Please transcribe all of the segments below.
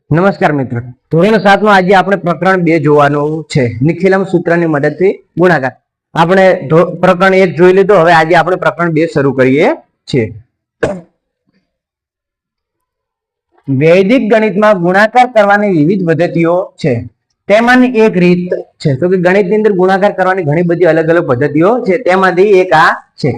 નમસ્કાર મિત્રો, ધોરણ 7 માં આજે આપણે પ્રકરણ 2 જોવાનું છે. નિખિલમ સૂત્રની મદદથી ગુણાકાર. આપણે પ્રકરણ 1 જોઈ લીધું. હવે આજે આપણે પ્રકરણ 2 શરૂ કરીએ છીએ. વૈદિક ગણિતમાં ગુણાકાર કરવાની વિવિધ પદ્ધતિઓ છે. તેમાંની એક રીત છે તો કે ગણિતની અંદર ગુણાકાર કરવાની ઘણી બધી અલગ અલગ પદ્ધતિઓ છે. તેમાંથી એક આ છે.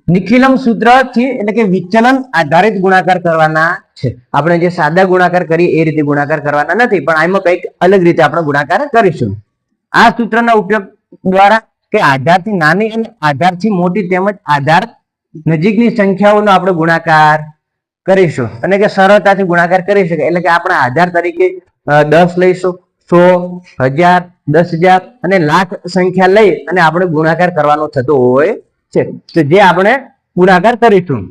નિખિલમ સૂત્રથી એટલે કે વિચલન આધારિત ગુણાકાર કરવાના છે. આપણે જે સાદા ગુણાકાર કરીએ એ રીતે ગુણાકાર કરવાના નથી, પણ આમાં કંઈક અલગ રીતે આપણે ગુણાકાર કરીશું. આ સૂત્રના ઉપયોગ દ્વારા કે આધારથી નાની અને આધારથી મોટી તેમજ આધાર નજીકની સંખ્યાઓનો આપણે ગુણાકાર કરીશું અને કે સરળતાથી ગુણાકાર કરી શકાય. એટલે કે આપણે આધાર તરીકે 10 લઈશું, 100, 1000, 10,000 અને લાખ સંખ્યા લઈ અને આપણે ગુણાકાર કરવાનો થતો હોય છે. તો જે આપણે ગુણાકાર કરીશું.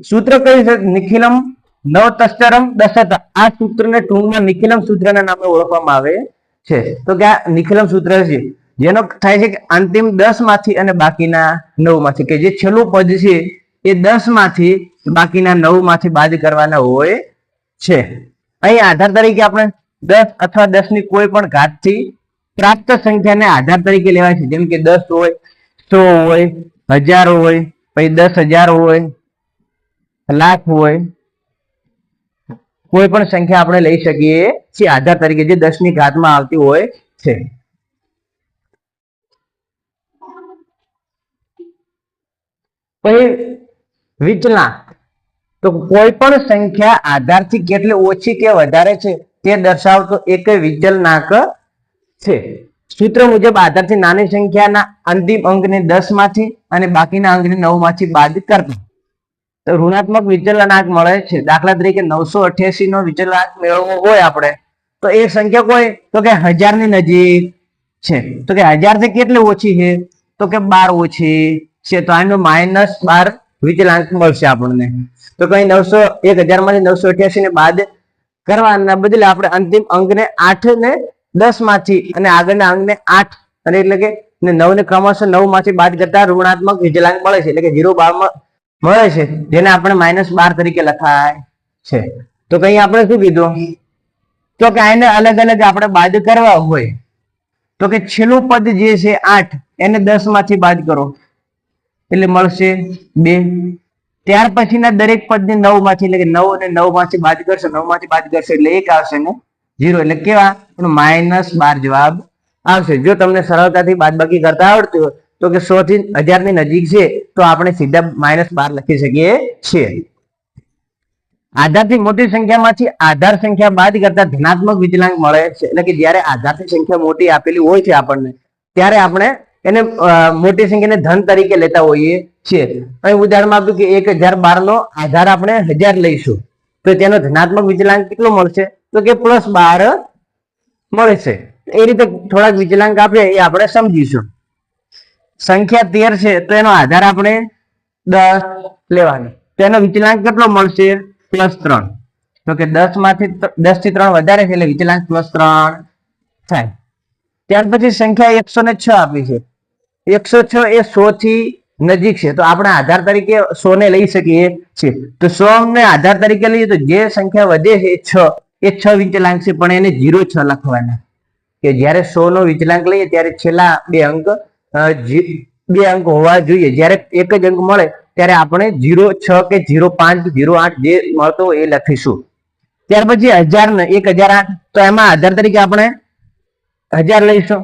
સૂત્ર કયું છે? નિખિલમ નવતશ્ચરમ દશત. આ સૂત્રને ટૂંકમાં નિખિલમ સૂત્રના નામે ઓળખવામાં આવે છે. તો કે આ નિખિલમ સૂત્ર છે જેનો થાય છે કે અંતિમ 10 માંથી અને બાકીના 9 માંથી, કે જે છેલ્લું પદ છે એ 10 માંથી બાકીના 9 માંથી બાદ કરવાના હોય છે. અહીં આધાર તરીકે આપણે 10 અથવા 10 ની કોઈ પણ ઘાતથી પ્રાપ્ત સંખ્યાને આધાર તરીકે લેવાય છે. જેમ કે 10 હોય, 100 હોય, 1000 હોય, પછી 10,000 હોય, લાખ હોય, કોઈ પણ સંખ્યા આપણે લઈ શકીએ છીએ આધાર તરીકે, જે 10 ની ઘાતમાં આવતી હોય છે. પછી વિચલાંક, તો કોઈ પણ સંખ્યા આધારથી કેટલી ઓછી કે વધારે છે તે દર્શાવતો એક વિચલનાંક છે. સૂત્ર મુજબ આધારથી નાની સંખ્યાના અંતિમ અંકને 10 માંથી અને બાકીના અંકને 9 માંથી બાદ કરતા તો ઋણાત્મક વિચલનાંક મળે છે. દાખલા તરીકે 988 નો વિચલનાંક મેળવવો હોય આપણે તો એ સંખ્યા કોઈ તો કે 1000 ની નજીક છે. તો કે 1000 થી કેટલી ઓછી છે? તો કે 12 ઓછી છે. તો આનો -12 વિચલાંક મળશે આપણને. તો કઈ 1000 માંથી 988 ને બાદ કરવાના બદલે આપણે અંતિમ અંકને 8 ને 10 માંથી અને આગળના અંકને 8 અને એટલે કે 9 ને ક્રમશઃ 9 માંથી બાદ કરતા ઋણાત્મક વિચલાંક મળે છે. એટલે કે 0 મળે છે, જેને આપણે -12 તરીકે લખાય છે. તો કઈ આપણે શું કીધું? તો કે આને અલગ અલગ આપણે બાદ કરવા હોય તો કે છેલ્લું પદ જે છે 8 એને 10 માંથી બાદ કરો એટલે મળશે 2. ત્યાર પછીના દરેક પદને 9 માંથી એટલે કે 9 અને 9 માંથી બાદ કરશો, 9 માંથી બાદ કરશો એટલે 1 આવશે ને 0 એટલે કેવા -12 જવાબ આવશે. જો તમને સરળતાથી બાદબાકી કરતા આવડતું હોય તો કે 100 થી 1000 ની નજીક છે તો આપણે સીધા -12 લખી શકીએ છીએ. આધારથી મોટી સંખ્યામાંથી આધાર સંખ્યા બાદ કરતા ધનાત્મક વિચલાંક મળે છે. એટલે કે જ્યારે આધારથી સંખ્યા મોટી આપેલી હોય છે આપણને ત્યારે આપણે એને મોટી સંખ્યાને ધન તરીકે લેતા હોઈએ છીએ. અહીં ઉદાહરણમાં આપ્યું કે 1012 નો આધાર આપણે 1000 લઈશું તો તેનો ધનાત્મક વિચલાંક કેટલો મળશે? તો કે +12 મળશે. એ રીતે થોડાક વિચલાંક આપે એ આપણે સમજીશું. સંખ્યા 13 છે તો એનો આધાર આપણે 10 લેવાનો, તો એનો વિચલાંક કેટલો મળશે? +3. તો કે 10 થી 3 વધારે છે એટલે વિચલાંક +3 થાય. ત્યાર પછી સંખ્યા 106 આપી છે. 106 એ 100 થી નજીક છે તો આપણે આધાર તરીકે 100 ને લઈ શકીએ છીએ. તો 100 ને આધાર તરીકે લઈએ તો જે સંખ્યા વધે છે એ 6 વિચલાંક છે, પણ એને 0,6 લખવાના. કે જ્યારે 100 નો વિચલાંક લઈએ ત્યારે છેલ્લા બે અંક હોવા જોઈએ. જ્યારે એક જ અંક મળે ત્યારે આપણે 0,6 કે 0,5 0,8 જે મળતો હોય એ લખીશું. ત્યાર પછી 1000 ને 1008 તો એમાં આધાર તરીકે આપણે 1000 લઈશું.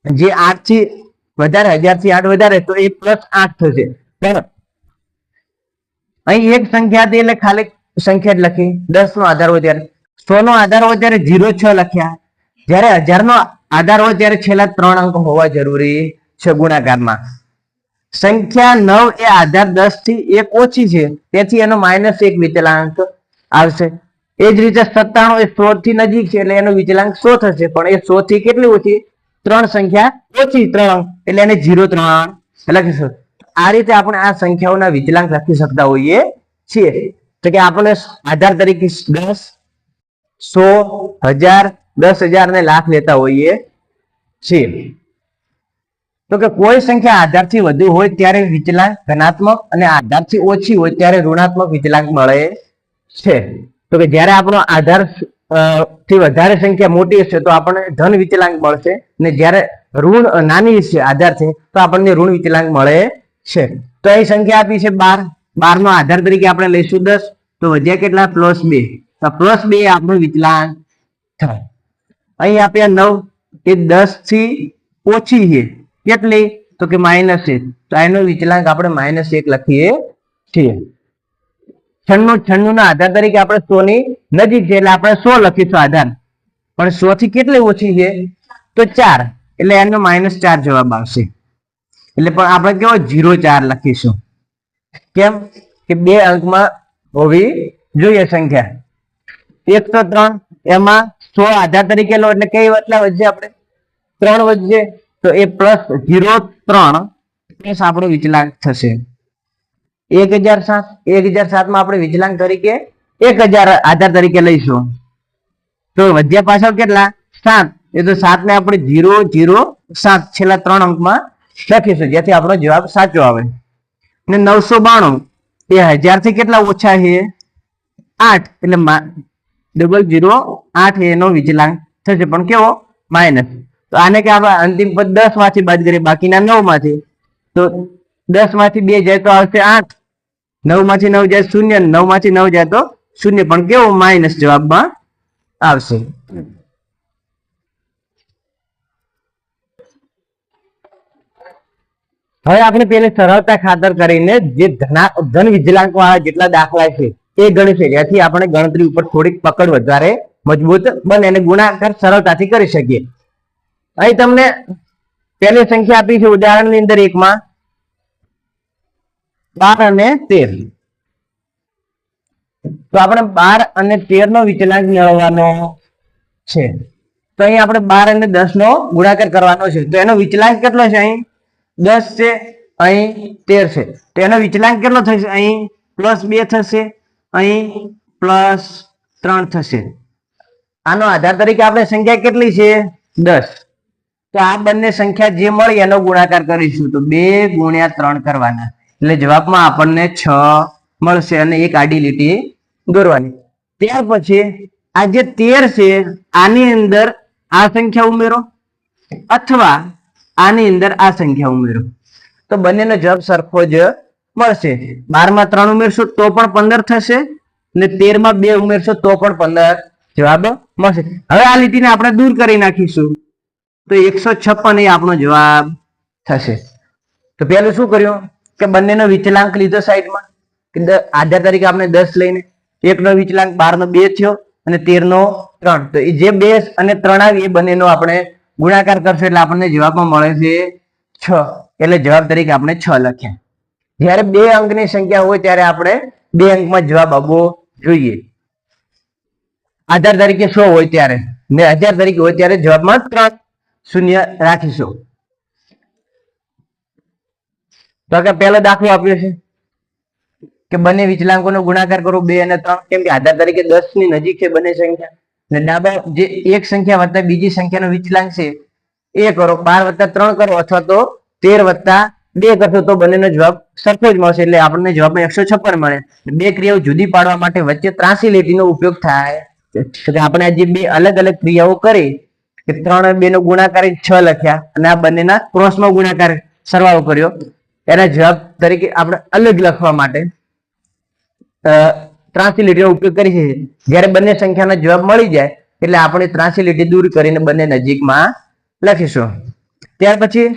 જે 8 થી વધારે, 1000 થી 8 વધારે તો એ +8 થશે. અહીં એક સંખ્યા હતી એટલે ખાલી સંખ્યા જ લખી. 10 નો આધાર હોય ત્યારે, 100 નો આધાર હોય ત્યારે 0,6 લખ્યા. જ્યારે 1000 નો આધાર હોય ત્યારે છેલ્લા 3 અંક હોવા જરૂરી છે ગુણાકારમાં. સંખ્યા 9 એ આધાર 10 થી 1 ઓછી છે તેથી એનો -1 વિચલાંક આવશે. એ જ રીતે 97 એ 100 થી નજીક છે એટલે એનો વિચલાંક 100 થશે, પણ એ 100 થી કેટલી ઓછી? 3 સંખ્યા ઓછી 3 અંક એટલે એને 0,3 લખીશું. આ રીતે આપણે આ સંખ્યાઓના વિચલાંક લખી શકતા હોઈએ છીએ. તો કે આપણે આધાર તરીકે 10, 100, 1000, 10,000 ને લાખ લેતા હોઈએ છીએ. તો કે કોઈ સંખ્યા આધારથી વધુ હોય ત્યારે વિચલાંક ધનાત્મક અને આધારથી ઓછી હોય ત્યારે ઋણાત્મક વિચલાંક મળે છે. તો કે જ્યારે આપણો આધાર થી વધારે સંખ્યા મોટી હશે તો આપણને ધન વિચલાંક મળશે, ને જ્યારે ઋણ નાની છે આધાર છે તો આપણને ઋણ વિચલાંક મળે છે. તો અહીં સંખ્યા આપી છે 12, 12 નો આધાર તરીકે આપણે લઈશું 10, તો વધ્યા કેટલા? +2. તો +2 એ આપણું વિચલાંક થાય. અહીં આપ્યા 9, એ 10 થી ઓછી છે, કેટલી? તો કે -1, તો એનો વિચલાંક આપણે -1 લખીએ છીએ. 96 ના આધાર તરીકે આપણે 100 ની નજીક છે એટલે આપણે 100 લખીશું આધાર, પણ 100 થી કેટલી ઓછી છે? તો 4, એટલે એનો -4 જવાબ આવશે. એટલે પણ આપણે કેવો 0,4 લખીશું. કેમ કે 2 અંકમાં હોવી જોઈએ સંખ્યા. 103 એમાં 100 આધાર તરીકે લો એટલે કઈ કેટલા વધશે? આપણે 3 વધશે, તો એ +0,3 પ્લસ આપણો વિચલાંક થશે 1007. 1007 માં આપણે વિચલાંક તરીકે 1000 આધાર તરીકે લઈશું, તો વધ્યા પાછળ કેટલા? 7, એ તો 7 ને આપણે 0,0,7 છેલ્લા 3 અંકમાં લખીશું, જેથી આપણો જવાબ સાચો આવે. ને 992 એ 1000 થી કેટલા ઓછા છે? 8, એટલે 008 એનો વિચલાંક થશે, પણ કેવો? માઇનસ. તો આને કે આપણે અંતિમ પદ 10 માંથી બાદ કરીએ બાકીના 9 માંથી, તો 10 માંથી 2 જાય તો આવશે 8, 9 માંથી 9 જાય 0, 9 માંથી 9 જાય તો 0, પણ કેવો? માઇનસ જવાબમાં આવશે. હવે આપણે પેલી સરળતા ખાતર કરીને જે ધન વિચલાંક વાળા જેટલા દાખલા છે એ ગણીશું, જેથી આપણે ગણતરી ઉપર થોડીક પકડ વધારે મજબૂત બને અને ગુણાકાર સરળતાથી કરી શકીએ. અહીં તમને પહેલી સંખ્યા આપી છે ઉદાહરણની અંદર 1 માં 12 અને 13. તો આપણે 12 અને 13 નો વિચલાંક મેળવવાનો છે. તો અહીં આપણે 12 અને 10 નો ગુણાકાર કરવાનો છે. તો એનો વિચલાંક કેટલો છે? અહીં 10 છે, અહીં 13 છે, તો એનો વિચલાંક કેટલો થશે? અહીં +2 થશે, અહીં +3 થશે. આનો આધાર તરીકે આપણે સંખ્યા કેટલી છે? 10. તો આ બંને સંખ્યા જે મળી એનો ગુણાકાર કરીશું, તો 2 × 3 કરવાના, એટલે જવાબમાં આપણને 6 મળશે અને એક આડી લીટી દોરવાની. ત્યાર પછી આ જે 13 છે આની અંદર આ સંખ્યા ઉમેરો અથવા આની અંદર આ સંખ્યા ઉમેરો, તો બંનેનો જવાબ સરખો જ મળશે. 12 માં 3 ઉમેરશો તો પણ 15 થશે, ને 13 માં 2 ઉમેરશો તો પણ 15 જવાબ મળશે. હવે આ લીટીને આપણે દૂર કરી નાખીશું, તો 156 એ આપણો જવાબ થશે. તો પહેલું શું કર્યું કે બંનેનો વિચલાંક લીધો સાઈડમાં, કે આધાર તરીકે આપણે 10 લઈને, એકનો વિચલાંક 12 નો 2 થયો અને 13 નો 3, તો એ જે 2 અને 3 આવી એ બંનેનો આપણે ગુણાકાર કરશો એટલે આપણને જવાબમાં મળે છે 6, એટલે જવાબ તરીકે આપણે 6 લખ્યા. જ્યારે 2 અંકની સંખ્યા હોય ત્યારે આપણે 2 અંકમાં જવાબ આવવો જોઈએ. આધાર તરીકે 100 હોય ત્યારે ને 1000 તરીકે હોય ત્યારે જવાબમાં 3 શૂન્ય રાખીશું. તો કે પહેલો દાખલો આપ્યો છે કે બંને વિચલાંકોનો ગુણાકાર કરો 2 અને 3, કેમ કે આધાર તરીકે 10 ની નજીક છે બંને સંખ્યા, અને ડાબા જે એક સંખ્યા વત્તા બીજી સંખ્યાનો વિચલાંક છે એ કરો, 12 + 3 કરો અથવા તો 13 + 2 કરશો તો બંનેનો જવાબ સરખો જ મળશે, એટલે આપણને જવાબમાં 156 મળે. બે ક્રિયાઓ જુદી પાડવા માટે વચ્ચે ત્રાંસી લીટીનો ઉપયોગ થાય છે. આપણે આ જે બે અલગ અલગ ક્રિયાઓ કરી કે 3 અને 2 નો ગુણાકાર 6 લખ્યા અને આ બંનેના ક્રોસનો ગુણાકાર સરવાળો કર્યો, એના જવાબ તરીકે આપણે અલગ લખવા માટે ત્રાંસી લીટીનો ઉપયોગ કરી છે. જ્યારે બંને સંખ્યાનો જવાબ મળી જાય એટલે આપણે ત્રાંસી લીટી દૂર કરીને બંને નજીકમાં લખીશું. ત્યાર પછી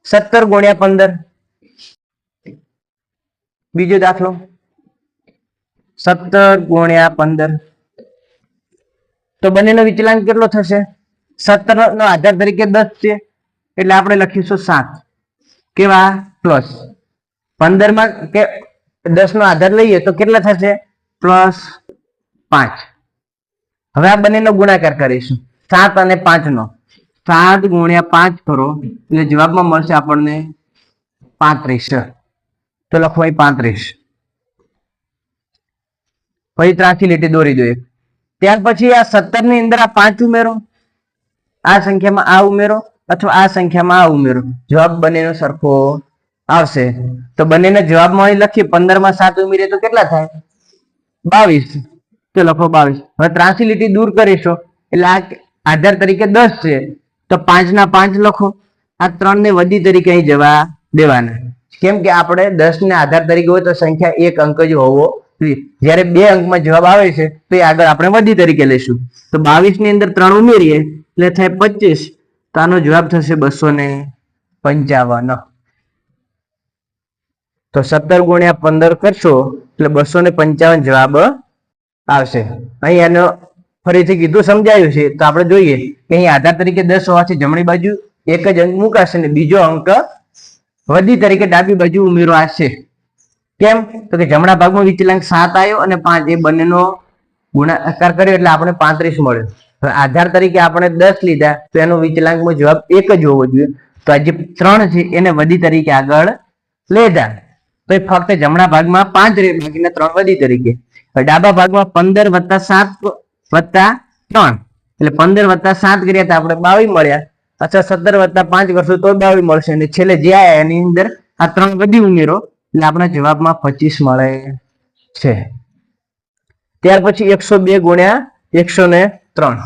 17 × 15 બીજો દાખલો. 17 × 15 તો બંનેનો વિચલાંક કેટલો થશે? 17 નો આધાર તરીકે 10 છે એટલે આપણે લખીશું 7, કેવા? પ્લસ 15 માં કે 10 નો આધાર લઈએ તો કેટલા થશે? +5. હવે આ બંનેનો ગુણાકાર કરીશું 7 અને 5 નો. 7 × 5 કરો એટલે જવાબમાં મળશે આપણને 35. તો લખો અહીં 35. પછી ત્રાંસી લીટી દોરી દો એક. ત્યાર પછી આ 17 ની અંદર આ 5 ઉમેરો, આ સંખ્યામાં આ ઉમેરો અથવા આ સંખ્યામાં આ ઉમેરો, જવાબ બંનેનો સરખો આવશે. તો બંનેના જવાબમાં અહીં લખીએ 15 માં 7 ઉમેરીએ તો કેટલા થાય? 22. તો લખો 22. હવે 83 લીટી દૂર કરીશું એટલે આ આધાર તરીકે 10 છે તો 5 ના 5 લખો. આ 3 ને વધી તરીકે અહીં જવા દેવાના, કેમ કે આપણે 10 ને આધાર તરીકે હોય તો સંખ્યા એક અંક જ હોવો જોઈએ. જ્યારે 2 અંકમાં જવાબ આવે છે તો એ આગળ આપણે વધી તરીકે લઈશું. તો 22 ની અંદર 3 ઉમેરીએ એટલે થાય 25. તો આનો જવાબ થશે 255. તો 17 ગુણ્યા 15 કરશો એટલે 255 જવાબ આવશે. અહીં એનો ફરીથી કીધું સમજાયું છે તો આપણે જોઈએ કે અહીં આધાર તરીકે 10 હોવાથી જમણી બાજુ એક જ અંક મુકાશે ને બીજો અંક વધી તરીકે ડાબી બાજુ ઉમેરો આવશે. કેમ? તો કે જમણા ભાગમાં વિચલાંક 7 આવ્યો અને 5 એ બંનેનો ગુણાકાર કર્યો એટલે આપણે 35 મળ્યો. હવે આધાર તરીકે આપણે 10 લીધા તો એનો વિચલાંકમાં જવાબ એક જ હોવો જોઈએ. તો આ જે 3 છે એને વધી તરીકે આગળ લીધા તો એ ફક્ત જમણા ભાગમાં 5 રહે, બાકીના 3 વધી તરીકે. ડાબા ભાગમાં 15 વત્તા 7 વત્તા 3 એટલે 15 વત્તા 7 કર્યા તો આપણે 22 મળ્યા. अच्छा 17 વત્તા 5 કરશું તો 22 મળશે અને છેલ્લે જે આયા એની અંદર આ 3 વધી ઉમેરો એટલે આપણા જવાબમાં 25 મળે છે. ત્યાર પછી 102 ગુણ્યા 103.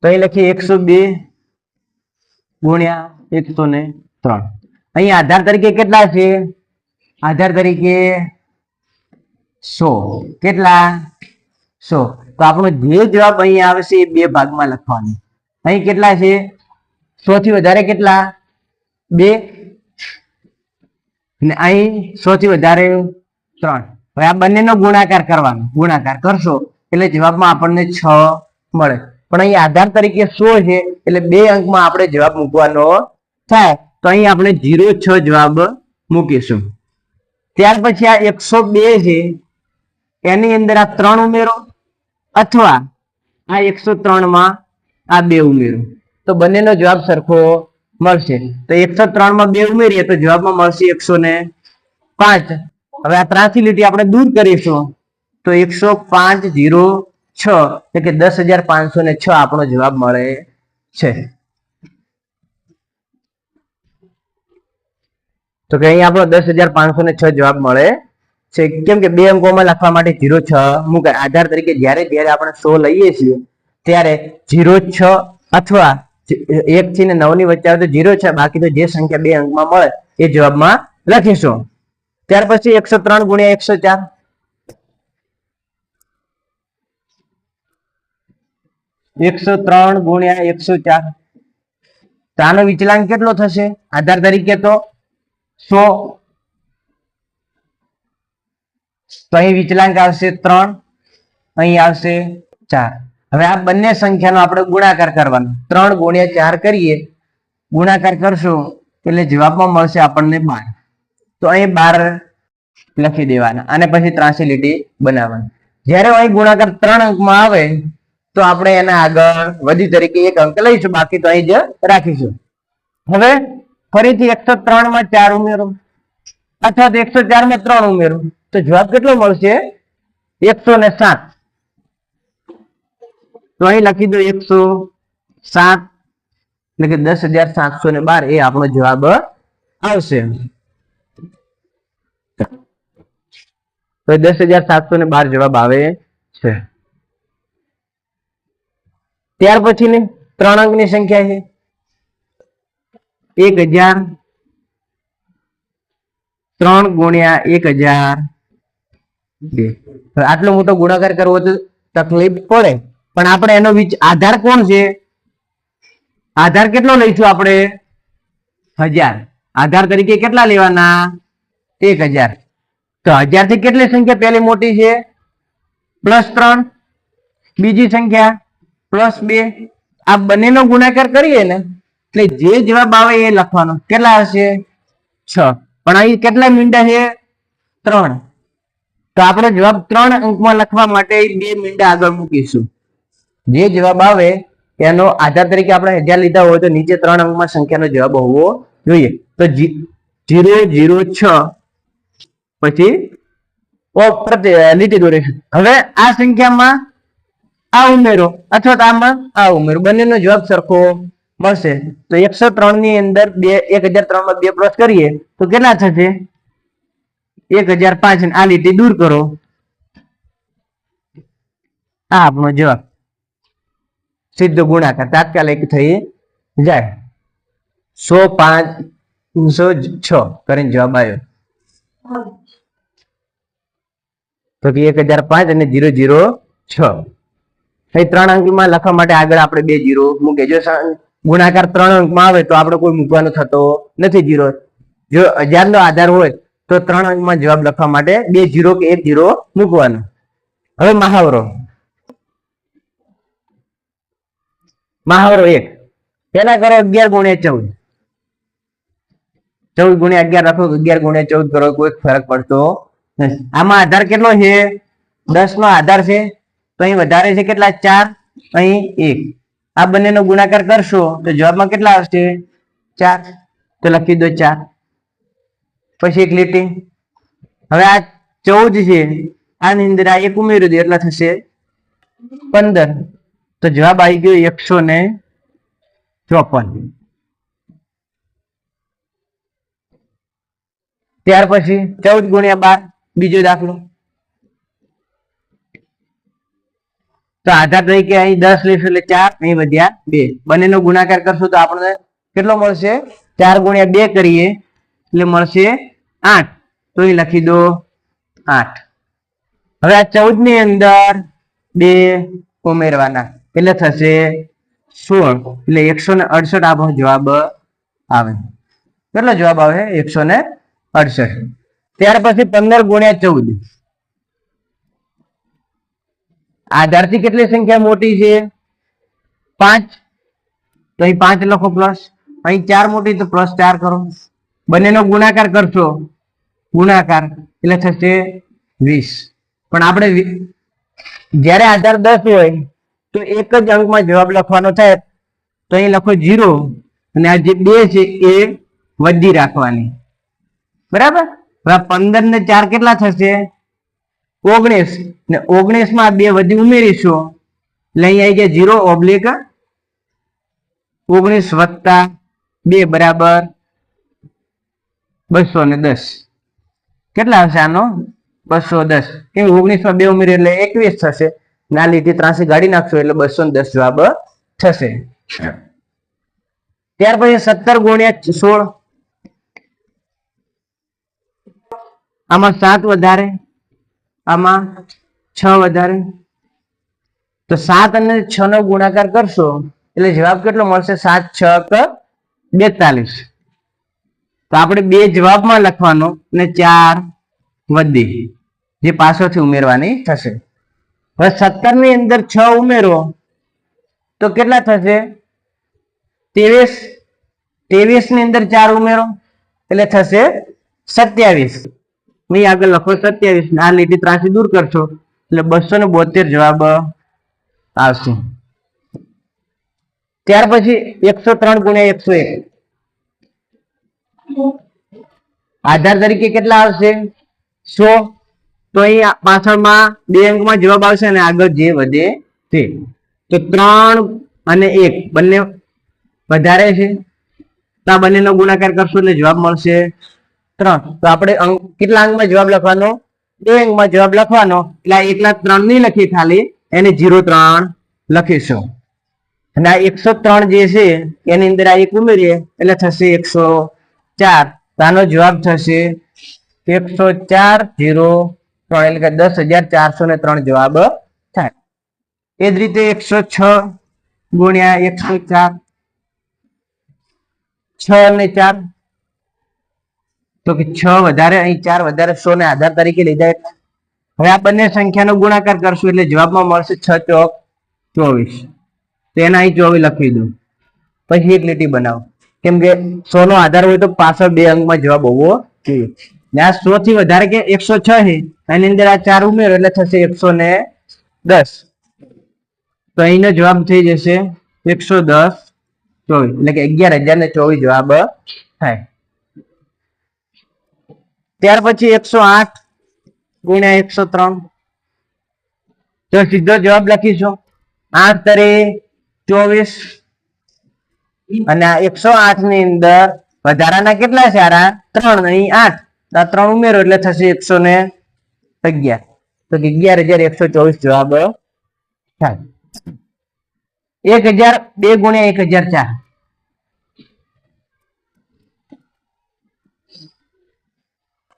તો અહીં લખીએ 102 ગુણ્યા 103. અહીં આધાર તરીકે કેટલા છે? આધાર તરીકે 100. કેટલા? 100. તો આપણો જે જવાબ અહીં આવશે એ બે ભાગમાં લખવાનો. અહીં કેટલા છે? 100 થી વધારે કેટલા? 2 અને અહીં 100 થી વધારે 3. હવે આ બંનેનો ગુણાકાર કરવાનો. ગુણાકાર કરશો એટલે જવાબમાં આપણને 6 મળે. પણ અહીં આધાર તરીકે 100 છે એટલે બે અંકમાં આપણે જવાબ મૂકવાનો થાય તો અહીં આપણે 06 જવાબ મૂકીશું. ત્યાર પછી આ 102 છે એની અંદર આ 3 ઉમેરો અથવા આ 103 માં આ 2 ઉમેરો તો બંનેનો જવાબ સરખો મળશે. તો 103 માં 2 ઉમેરીએ તો જવાબમાં મળશે 105. હવે આ 83 લીટી આપણે દૂર કરીશું તો 105.06 એટલે કે 10,506 આપણો જવાબ મળે છે. તો કે અહીં આપણો 10,506 જવાબ મળે છે. કેમ કે બે અંકોમાં લખવા માટે 06 મુકાય. આધાર તરીકે જ્યારે આપણે 100 લઈએ છીએ ત્યારે 06 અથવા 1 થી 9 ની વચ્ચે આવે તો 06, બાકી તો જે સંખ્યા બે અંકમાં મળે એ જવાબમાં લખીશું. ત્યાર પછી 103 ગુણ્યા 104. 103 ગુણ્યા 104. તો આનો વિચલાંક કેટલો થશે? આધાર તરીકે તો 100. તો અહીં વિચલાંક આવશે 3, અહીં આવશે 4. હવે આ બંને સંખ્યાનો આપણે ગુણાકાર કરવાનો. 3 ગુણ્યા 4 કરીએ, ગુણાકાર કરશું એટલે જવાબમાં મળશે આપણને 12. તો અહીં 12 લખી દેવાના અને પછી 83 લીટી બનાવવાની. જ્યારે અહીં ગુણાકાર 3 અંકમાં આવે તો આપણે એના આગળ વધી તરીકે એક અંક લઈશું, બાકી તો અહીં જ રાખીશું. હવે ફરીથી 103 માં 4 ઉમેરો અથવા તો 104 માં 3 ઉમેરો તો જવાબ કેટલો મળશે? 107. તો અહીં લખી દો 107 એટલે કે 10,712 એ આપણો જવાબ આવશે. તો 10,712 જવાબ આવે છે. ત્યાર પછી ને 3 અંકની સંખ્યા છે 1000. 3 ગુણ્યા 1002. આટલો મોટો ગુણાકાર કરવો તો તકલીફ પડે, પણ આપણે એનો આધાર કોણ છે? આધાર કેટલો લઈશું આપણે? 1000. આધાર તરીકે કેટલા લેવાના? 1000. તો 1000 થી કેટલી સંખ્યા પહેલી મોટી છે? +3. બીજી સંખ્યા +2. આ બંનેનો ગુણાકાર કરીએ ને એટલે જે જવાબ આવે એ લખવાનો. કેટલા હશે? 6. પણ અહીં કેટલા મીંડા છે? 3. તો આપણે જવાબ 3 અંકમાં લખવા માટે 2 મીંડા આગળ મૂકીશું. જે જવાબ આવે એનો આધાર તરીકે આપણે 1000 લીધા હોય તો નીચે 3 અંકમાં સંખ્યાનો જવાબ હોવો જોઈએ. તો 006 પછી લીટી દોરીશું. હવે આ સંખ્યામાં આ ઉમેરો અથવા તો આમાં આ ઉમેરો, બંનેનો જવાબ સરખો મળશે. તો 103 ની અંદર 1003 માં 2 પ્લસ કરીએ તો કેટલા થશે? 1005. આ લીટી દૂર કરો, આ આપણો જવાબ. સીધો ગુણાકાર તાત્કાલિક થઈ જાય. 105 306 કરીને જવાબ આવ્યો. તો કે 1005 અને 006. અહીં 3 અંકમાં લખવા માટે આગળ આપણે 2 0 મૂકે. જો ગુણાકાર 3 અંકમાં આવે તો આપણે કોઈ મૂકવાનો થતો નથી 0. જો 1000 નો આધાર હોય તો 3 અંકમાં જવાબ લખવા માટે 2 0 કે 1 0 મૂકવાનો. હવે મહાવરો 1 પેલા કરો 11 ગુણ્યા 14. 14 ગુણ્યા 11 રાખો, 11 ગુણ્યા 14 કરો, કોઈ ફરક પડતો નથી. આમાં આધાર કેટલો છે? 10 નો આધાર છે. તો અહીં વધારે છે કેટલા? 4, અહીં 1. આ બંનેનો ગુણાકાર કરશો તો જવાબમાં કેટલા આવશે? 4. તો લખી દો 4. પછી એક લીટી. હવે આ 14 છે, આની અંદર આ 1 ઉમેરી દો એટલે થશે 15. તો જવાબ આવી ગયો 154. ત્યાર પછી 14 ગુણ્યા 12 બીજો દાખલો. તો આધાર તરીકે અહીં 10 લેશું એટલે 4, અહીં વધ્યા 2. બંનેનો ગુણાકાર કરશું તો આપણને કેટલો મળશે? 4 ગુણ્યા 2 કરીએ એટલે મળશે 8. તો અહીં લખી દો 8. હવે આ 14 ની અંદર 2 ઉમેરવાના એટલે થશે 16. એટલે 168 આપણો જવાબ આવે. કેટલો જવાબ આવે? 168. ત્યાર પછી 15 ગુણ્યા 14. આધારથી કેટલી સંખ્યા મોટી છે? 5. તો અહીં 5 લખો પ્લસ. અહીં 4 મોટી તો પ્લસ 4 કરો. બંનેનો ગુણાકાર કરશો, ગુણાકાર એટલે થશે 20. પણ આપણે જ્યારે આધાર 10 હોય તો એક જ અંકમાં જવાબ લખવાનો થાય. તો અહીં લખો 0 અને આ જે 2 છે એ વધી રાખવાની. બરાબર. હવે 15 ને 4 કેટલા થશે? 19. ને 19 માં 2 વધી ઉમેરીશું એટલે અહીં આવી ગયા 0 ઓબ્લિક 19 વત્તા 2 બરાબર 210. કેટલા આવશે આનો? 210. કેમ 19 માં 2 ઉમેરી એટલે 21 થશે. ના લીટી ત્રાસી ગાડી નાખશો એટલે 210 જવાબ થશે. ત્યાર પછી 17 ગુણ્યા 16. આમાં 7 વધારે, આમાં 6 વધારે. તો 7 અને 6 નો ગુણાકાર કરશો એટલે જવાબ કેટલો મળશે? 7 6 42. તો આપણે 2 જવાબમાં લખવાનો અને 4 વધી જે પાછળથી ઉમેરવાની થશે. હવે 17 ની અંદર 6 ઉમેરો તો કેટલા થશે? 23. 23 ની અંદર 4 ઉમેરો એટલે થશે 27. અહીં આગળ લખો 27. આ લીટી ત્રાસી દૂર કરશો એટલે 272 જવાબ આવશે. ત્યાર પછી 103 ગુણ્યા 101. આધાર તરીકે કેટલા આવશે? 100. તો અહીં પાછળમાં 2 અંકમાં જવાબ આવશે અને આગળ જે વધે તે. તો 3 અને 1 બંને વધારે છે તો આ બંનેનો ગુણાકાર કરશો એટલે જવાબ મળશે 3. તો આપણે કેટલા અંકમાં જવાબ લખવાનો? 2 અંકમાં જવાબ લખવાનો. એટલે એકલા 3 નહીં લખી, ખાલી એને 03 લખીશું. અને આ 103 જે છે એની અંદર આ 1 ઉમેરીએ એટલે થશે 104. તો આનો જવાબ થશે 104 03 એટલે કે 10,403 જવાબ થાય. એ જ રીતે 106 ગુણ્યા 104. 6 અને 4 તો કે 6 વધારે, અહીં 4 વધારે, 100 ને આધાર તરીકે લીધા. હવે આ બંને સંખ્યાનો ગુણાકાર કરશું એટલે જવાબમાં મળશે 6 ચોક 24. તો એના અહીં 24 લખી દો. પછી એક લીટી બનાવો, કેમ કે 100 નો આધાર હોય તો પાછળ 2 અંકમાં જવાબ હોવો જોઈએ. ને આ 100 થી વધારે કે 106 છે, એની અંદર આ 4 ઉમેરો એટલે થશે 110. તો અહીંનો જવાબ થઈ જશે 110 24 એટલે કે 11,024 જવાબ થાય. ત્યાર પછી 108 ગુણ્યા 103. તો સીધો જવાબ લખીશું 8 તરી 24 અને આ 108 ની અંદર વધારાના કેટલા છે? 3 અહીં 8, આ 3 ઉમેરો એટલે થશે 111. તો 11,124 જવાબ થાય. 1000 2 ગુણ્યા 1004.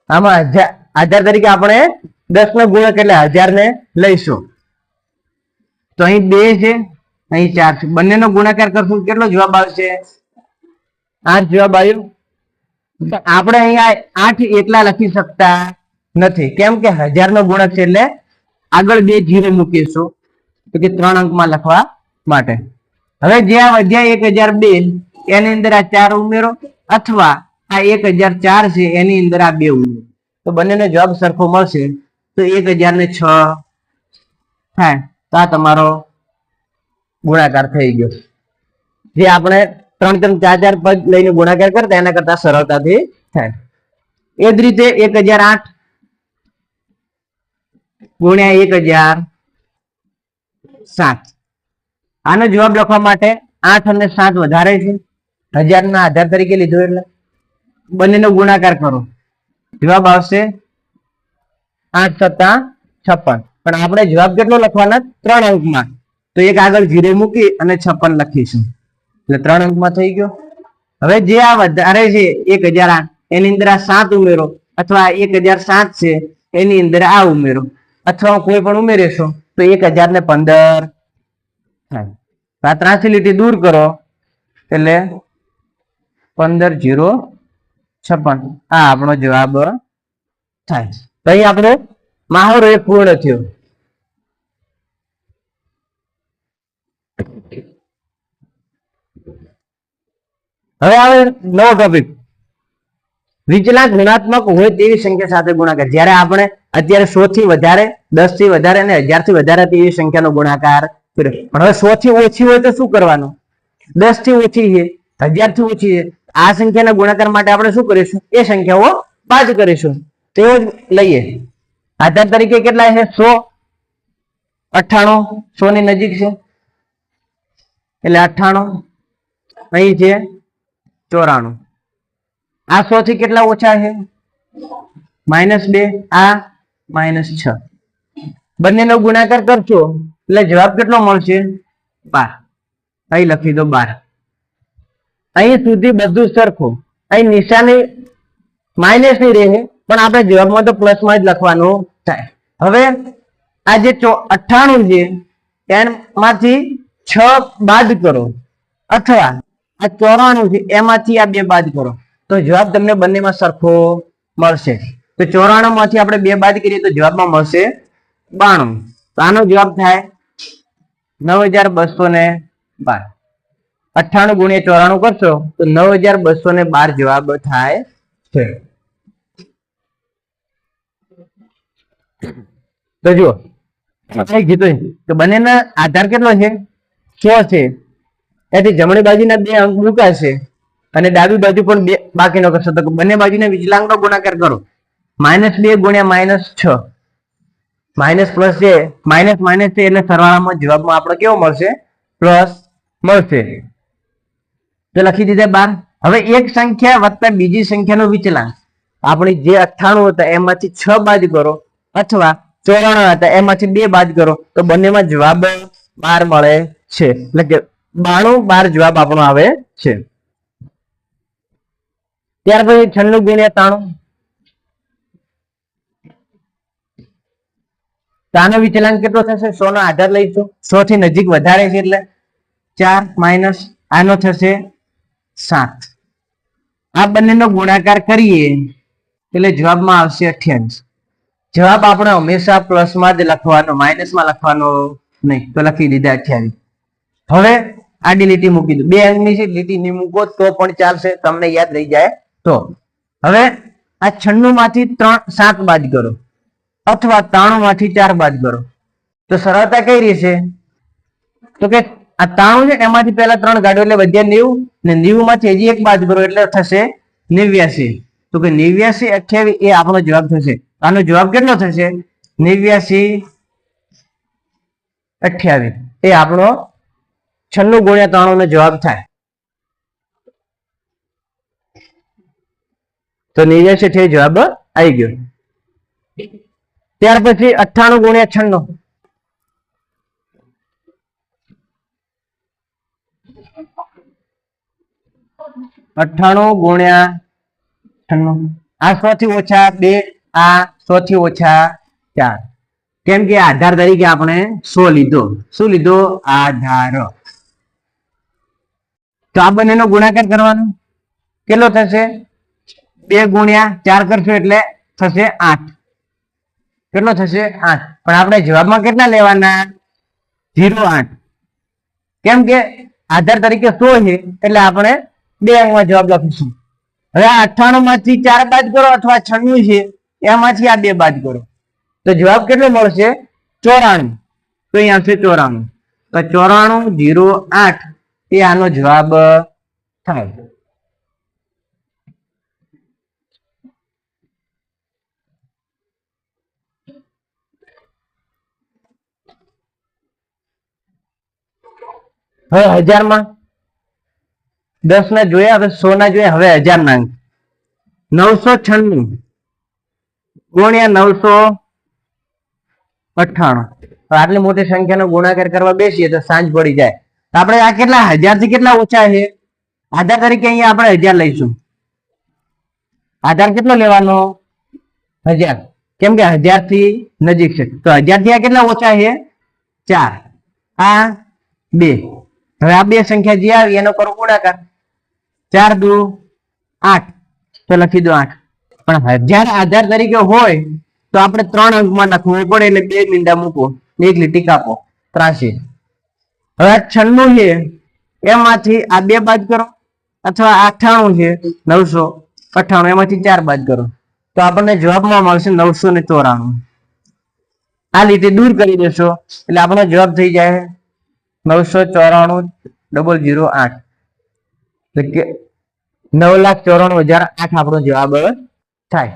આમાં આધાર તરીકે આપણે 10 નો ગુણક એટલે 1000 ને લઈશું. તો અહીં 2 છે, અહીં 4 છે. બંનેનો ગુણાકાર કરશું કેટલો જવાબ આવશે? 8 જવાબ આવ્યો. આપણે અહીંયા 8 એકલા લખી શકતા નથી, કેમ કે 1000 નો ગુણક છે એટલે આગળ 2 0 મૂકીશું તો કે 3 અંકમાં લખવા માટે. હવે જે આ વધ્યા 1002 એની અંદર આ 4 ઉમેરો, અથવા આ 1004 છે એની અંદર આ 2 ઉમેરો, તો બંનેનો જવાબ સરખો મળશે. તો 1006 થાય. તો આ તમારો ગુણાકાર થઈ ગયો. જે આપણે 3 3 4 4 પદ લઈને ગુણાકાર કરતા એના કરતા સરળતાથી થાય. એ જ રીતે 1008 ગુણ્યા 1007. આનો જવાબ લખવા માટે 8 અને 7 વધારે છે, 1000 ના આધાર તરીકે લીધો એટલે બંનેનો ગુણાકાર કરો, જવાબ આવશે 8 સત્તા 56. પણ આપણે જવાબ કેટલો લખવાના? 3 અંકમાં, તો એક આગળ 0 મૂકી અને 56 લખીશું એટલે 3 અંકમાં થઈ ગયો. હવે જે આ વધારે છે 1008 એની અંદર આ 7 ઉમેરો, અથવા 1007 છે એની અંદર આ ઉમેરો, અથવા કોઈ પણ ઉમેરીશું તો 1015 થાય. આ ત્રાંસી દૂર કરો એટલે 15,056 આ આપણો જવાબ થાય. તો અહીં આપણો મહાવરો એ પૂર્ણ થયો. હવે આવે નવો ટોપિક, વિચલાંક ઋણાત્મક હોય તેવી સંખ્યા સાથે ગુણાકાર. જ્યારે આપણે અત્યારે 100 થી વધારે, 10 થી વધારે અને 1000 થી વધારે તેવી સંખ્યાનો ગુણાકાર કર્યો. પણ હવે 100 થી ઓછી હોય તો શું કરવાનું? 10 થી ઓછી છે, 1000 થી ઓછી છે, આ સંખ્યાના ગુણાકાર માટે આપણે શું કરીશું? એ સંખ્યાઓ બાદ કરીશું. તેઓ જ લઈએ. આધાર તરીકે કેટલા છે? 100, 98, 100 ની નજીક છે એટલે 98, અહીં છે 94. આ 100 થી કેટલા ઓછા છે? -2, આ -6. બંનેનો ગુણાકાર કરશો એટલે જવાબ કેટલો મળશે? 12. અહીં લખી દો 12. અહીં સુધી બધું સરખું, અહીં નિશાની માઇનસ ની રહે, પણ આપણે જવાબમાં તો પ્લસમાં જ લખવાનું થાય. હવે આ જે 98 છે એમાંથી 6 બાદ કરો, અથવા આ 94 છે એમાંથી આ 2 બાદ કરો, તો જવાબ તમને બંનેમાં સરખો મળશે. તો 94 માંથી આપણે 2 બાદ કરીએ તો જવાબમાં મળશે 92. તો આનો જવાબ થાય 9,212. 98 ગુણ્યા 94 કરશો તો 9,212 જવાબ થાય છે. તો જુઓ આપણે કીધું કે બંનેના આધાર કેટલો છે? 100 છે. એથી જમણી બાજુના 2 અંક મૂકાશે અને ડાબી બાજુ પણ 2 બાકીનો કરશો તો બંને બાજુના વિચલાંકનો ગુણાકાર કરો. -2 ગુણ્યા -6, માઇનસ પ્લસ છે, માઇનસ માઇનસ છે એટલે સરવાળામાં જવાબમાં આપણે કેવો મળશે? પ્લસ મળશે. તો લખી દીધા 12. હવે એક સંખ્યા વત્તા બીજી સંખ્યાનો વિચલાંક, આપણી જે 98 હતા એમાંથી 6 બાદ કરો, અથવા 94 હતા એમાંથી 2 બાદ કરો, તો બંનેમાં જવાબ 12 મળે છે. એટલે કે 92 જવાબ આપણો આવે છે. ત્યાર પછી 96 ગુણ્યા 93. આનો વિચલાંક કેટલો થશે? 100 નો આધાર લઈશું, 100 થી નજીક વધારે છે એટલે 4 માઇનસ આનો થશે 7. આ બંનેનો ગુણાકાર કરીએ એટલે જવાબમાં આવશે 28. જવાબ આપણે હંમેશા પ્લસમાં જ લખવાનો, માઇનસમાં લખવાનો નહીં. તો લખી દીધા 28. હવે આડી લીટી મૂકી દો. 2 અંકની છે લીટી નહીં મૂકો તો પણ ચાલશે, તમને યાદ રહી જાય તો. હવે આ 96 માંથી 7 બાદ કરો, અથવા 93 માંથી 4 બાદ કરો, તો સરળતા કઈ રહેશે? તો કે આ 93 છે એમાંથી પહેલા 3 કાઢો એટલે વધ્યા 90, ને 90 માંથી હજી 1 બાદ કરો એટલે થશે 89. તો કે 89, 28 એ આપણો જવાબ થશે. આનો જવાબ કેટલો થશે? 89, 28 એ આપણો 96 ગુણ્યા 93 નો જવાબ થાય. તો 89 જવાબ આવી ગયો. ત્યાર પછી 98 ગુણ્યા 96. 98 ગુણ્યા 96. આ 100 થી ઓછા 2, આ 100 થી ઓછા 4. કેમ કે આધાર તરીકે આપણે 100 લીધો. શું લીધો? આધાર. તો આ બંનેનો ગુણાકાર કરવાનો કેટલો થશે? 2 ગુણ્યા 4 કરશો એટલે થશે 8. કેટલો થશે? 8. પણ આપણે જવાબમાં કેટલા લેવાના? 08. કેમ કે આધાર તરીકે 100 છે એટલે આપણે 2 અંકમાં જવાબ લખીશું. હવે આ 98 માંથી 4 બાદ કરો અથવા 96 છે એમાંથી આ 2 બાદ કરો તો જવાબ કેટલો મળશે? 94. તો અહીંયા છે 94. તો 9408 એ આનો જવાબ થાય. હવે 1000 માં 10 ના જોયા, હવે 100 ના જોયા, હવે 1000 ના અંક. 996 ગુણ્યા 998. આટલી મોટી સંખ્યાનો ગુણાકાર કરવા બેસીએ તો સાંજ પડી જાય. તો આપણે આ કેટલા 1000 થી કેટલા ઓછા છે? આધાર તરીકે અહીંયા આપણે 1000 લઈશું. આધાર કેટલો લેવાનો? 1000. કેમ કે 1000 થી નજીક છે તો 1000 થી આ કેટલા ઓછા છે? 4. આ 2. હવે આ બે સંખ્યા જે આવી એનો કરો ગુણાકાર. 4 દુ 8 તો લખી દો 8. પણ 1000 આધાર તરીકે હોય તો આપણે 3 અંકમાં લખવું પડે એટલે 2 મીંડા મૂકો, 1 લીટી કાપો. 83. હવે 96 છે એમાંથી આ 2 બાદ કરો અથવા 98 છે 998 એમાંથી 4 બાદ કરો તો આપણને જવાબમાં મળશે 994. આ લીટી દૂર કરી દેશો એટલે આપણો જવાબ થઈ જાય 994,008. એટલે કે 9,94,008 આપણો જવાબ થાય.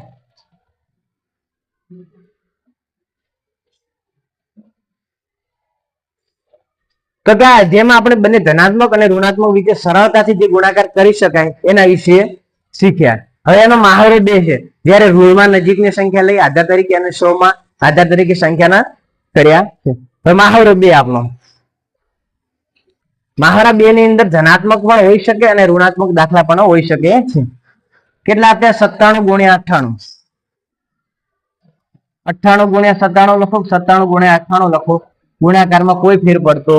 તો જેમાં આપણે બંને ધનાત્મક અને ઋણાત્મક રીતે સરળતાથી જે ગુણાકાર કરી શકાય એના વિશે શીખ્યા. હવે એનો મહાવરો 2 છે. જ્યારે ઋણમાં નજીકની સંખ્યા લઈ આધાર તરીકે અને 100 માં આધાર તરીકે સંખ્યાના કર્યા છે. હવે મહાવરો 2 આપણો. મહાવરા 2 ની અંદર ધનાત્મક પણ હોઈ શકે અને ઋણાત્મક દાખલા પણ હોઈ શકે છે. કેટલા આપ્યા? 97 ગુણ્યા 98. 98 ગુણ્યા 97 લખો, 97 ગુણ્યા 98 લખો. ગુણાકારમાં કોઈ ફેર પડતો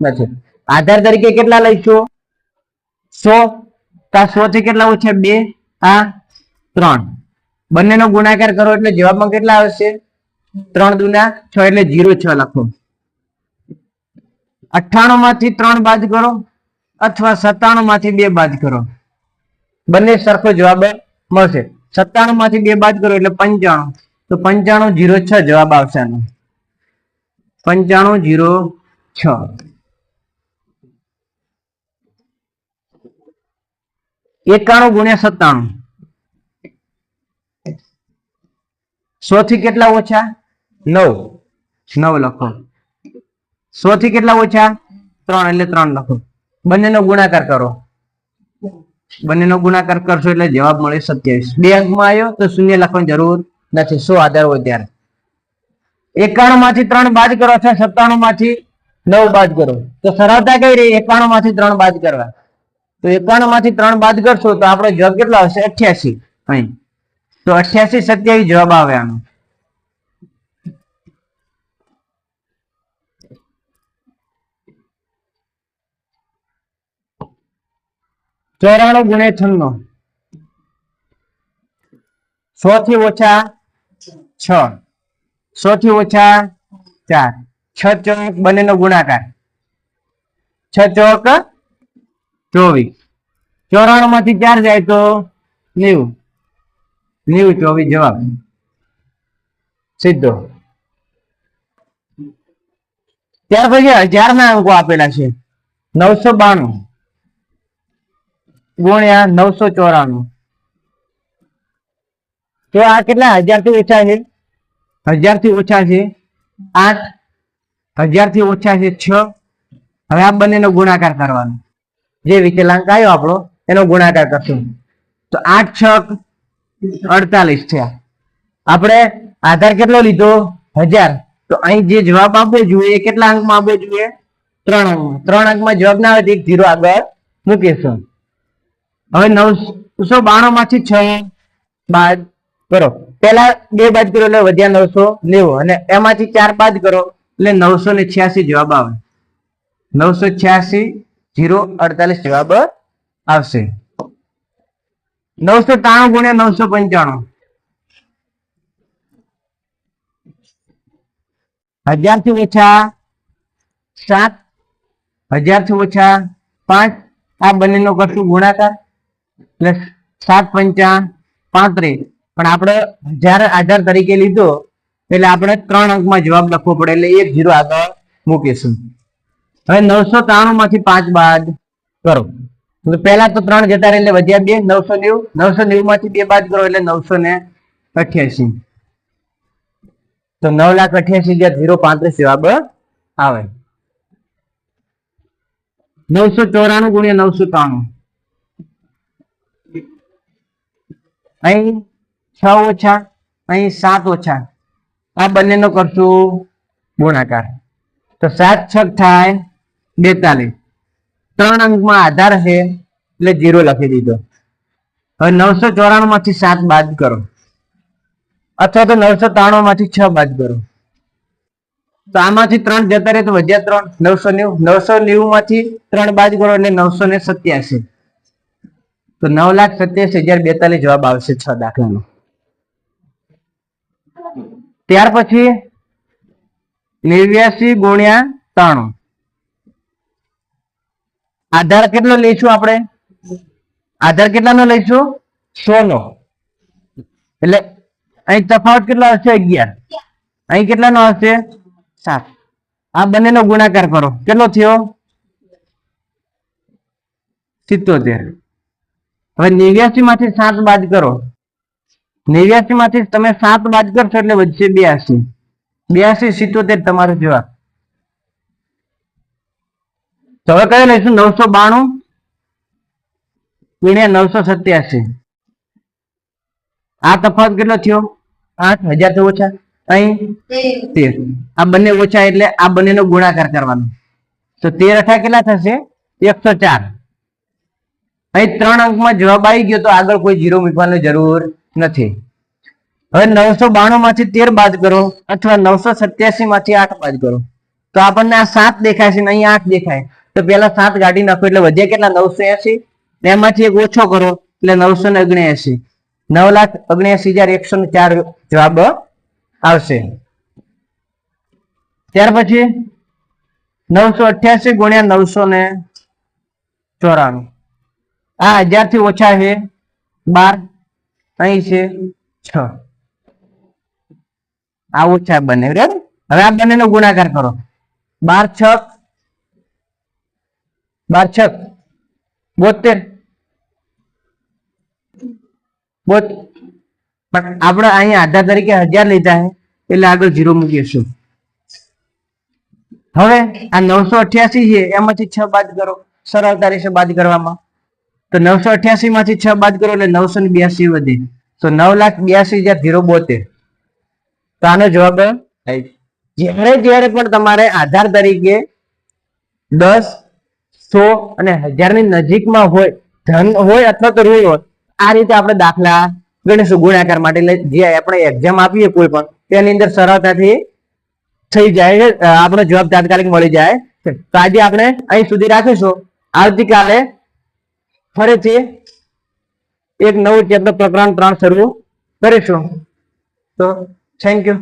નથી. આધાર તરીકે કેટલા લઈશું? 100. 100 થી કેટલા ઓછા? 2. આ 3. બંનેનો ગુણાકાર કરો એટલે જવાબમાં કેટલા આવશે? 3 દુના 6 એટલે 06 લખો. 98 માંથી 3 બાદ કરો અથવા 97 માંથી 2 બાદ કરો, બંને સરખો જવાબ મળશે. 97 માંથી 2 બાદ કરો એટલે 95. તો 9506 જવાબ આવશે આનો. 9506. 91 ગુણ્યા 97. 100 થી કેટલા ઓછા? 9. 9 લખો. 100 થી કેટલા ઓછા? 3 એટલે 3 લખો. બંનેનો ગુણાકાર કરો. બંનેનો ગુણાકાર કરશો એટલે જવાબ મળે 27. 2 અંકમાં આવ્યો તો શૂન્ય લખવાની જરૂર નથી, 100 આધાર હોય ત્યારે. 91 માંથી 3 બાદ કરો અથવા 97 માંથી 9 બાદ કરો તો સરળતા કઈ રહી? 91 માંથી 3 બાદ કરવા. તો 91 માંથી 3 બાદ કરશો તો આપણો જવાબ કેટલો આવશે? 88. અહીં તો 88 27 જવાબ આવે આનો. ચોરાણું ગુણ્યા 96. 100 થી ઓછા 6. 100 થી ઓછા 4. 6 ચોક બંનેનો ગુણાકાર. 6 ચોક 24. 94 માંથી 4 જાય તો 90. 90 24 જવાબ સીધો. ત્યાર પછી 1000 ના અંકો આપેલા છે. 992 ગુણ્યા 994. તો આ કેટલા? 1000 થી ઓછા છે. 1000 થી ઓછા છે 8. 1000 થી ઓછા છે 6. હવે આ બંનેનો ગુણાકાર કરવાનો. જે વિચલાંક આવ્યો આપણો એનો ગુણાકાર કરશું તો 8 6 48 થયા. આપણે આધાર કેટલો લીધો 1000, તો અહીં જે જવાબ આપવો જોઈએ એ કેટલા અંકમાં આપવો જોઈએ? 3 અંકમાં. 3 અંકમાં જવાબ ના આવે તો 1 0 આગળ મૂકીશું. હવે 992 માંથી 6 બાદ કરો. પેલા 2 બાદ કરો એટલે વધ્યા 990 અને એમાંથી 4 બાદ કરો એટલે 986 જવાબ આવે. 986 048 જવાબ આવશે. 993 ગુણ્યા 995, 1000 થી ઓછા 7, 1000 થી ઓછા 5, આ બંનેનો કરશું ગુણાકાર એટલે 7 5 35. પણ આપણે 1000 આધાર તરીકે લીધો એટલે આપણે 3 અંકમાં જવાબ લખવો પડે એટલે 1 0 આગળ મૂકીશું. હવે 993 માંથી 5 બાદ કરો. પહેલા તો 3 જતા રહે એટલે વધ્યા 2, 990. 990 માંથી 2 બાદ કરો એટલે 988. તો 9,88,035 જવાબ આવે. 994 ગુણ્યા 993, અહીં 6 ઓછા અહીં 7 ઓછા, આ બંનેનો કરશું ગુણાકાર તો 7 6 થાય 42. 3 અંકમાં આધાર છે એટલે 0 લખી દીધો. હવે 994 માંથી 7 બાદ કરો અથવા તો 993 માંથી 6 બાદ કરો. તો આમાંથી 3 જતા રહે તો વધ્યા 3, 990. 990 માંથી 3 બાદ કરો એટલે 987. તો 9,87,042 જવાબ આવશે 6 દાખલાનો. ત્યાર પછી 89 ગુણ્યા 93, આધાર કેટલો લઈશું આપણે? આધાર કેટલાનો લઈશું? 100 નો. એટલે અહીં તફાવત કેટલો હશે? 11. અહીં કેટલાનો હશે? 7. આ બંનેનો ગુણાકાર કરો કેટલો થયો? 77. હવે 89 માંથી 7 બાદ કરો. 89 માંથી તમે 7 બાદ કરશો એટલે વધશે 82. 82 77 તમારો જવાબ. તો હવે કયો લઈશું? 992 ગુણ્યા 987. આ તફાવત કેટલો થયો? 8, 1000 થી ઓછા અહીં 13. આ બંને ઓછા એટલે આ બંનેનો ગુણાકાર કરવાનો. તો 13 કેટલા થશે? 104. અહીં 3 અંકમાં જવાબ આવી ગયો તો આગળ કોઈ 0 મૂકવાની જરૂર નથી. હવે 992 માંથી 13 બાદ કરો અથવા 987 માંથી 8 બાદ કરો તો આપણને આ 7 દેખાય છે ને અહીં 8 દેખાય. તો પેલા 7 કાઢી નાખો એટલે વધ્યા કેટલા? 980. એમાંથી એક ઓછો કરો એટલે 979. 9,79,104 જવાબ આવશે. ત્યાર પછી 988 ગુણ્યા 994, આ 1000 થી ઓછા છે 12, અહીં છે 6, આ ઓછા બને. હવે આ બંનેનો ગુણાકાર કરો. 12 6 72. પણ આપણે અહીં આધાર તરીકે 1000 લીધા છે એટલે આગળ 0 મૂકીશું. હવે આ 988 છે એમાંથી 6 બાદ કરો, સરળતા રહેશે બાદ કરવામાં. તો 988 માંથી 6 બાદ કરો એટલે 982 વધે. તો 9,82,072. તો આનો જવાબ જ્યારે પણ તમારે આધાર તરીકે 10, 100 અને 1000 ની નજીકમાં હોય, ધન હોય અથવા તો ઋણ હોય, આ રીતે આપણે દાખલા ગણીશું ગુણાકાર માટે. જે આપણે એક્ઝામ આપીએ કોઈ પણ તેની અંદર સરળતાથી થઈ જાય, આપણો જવાબ તાત્કાલિક મળી જાય. તો આજે આપણે અહીં સુધી રાખીશું. આવતીકાલે ફરીથી એક નવું ચેપ્ટર પ્રકરણ 3 શરૂ કરીશું. તો થેન્ક યુ.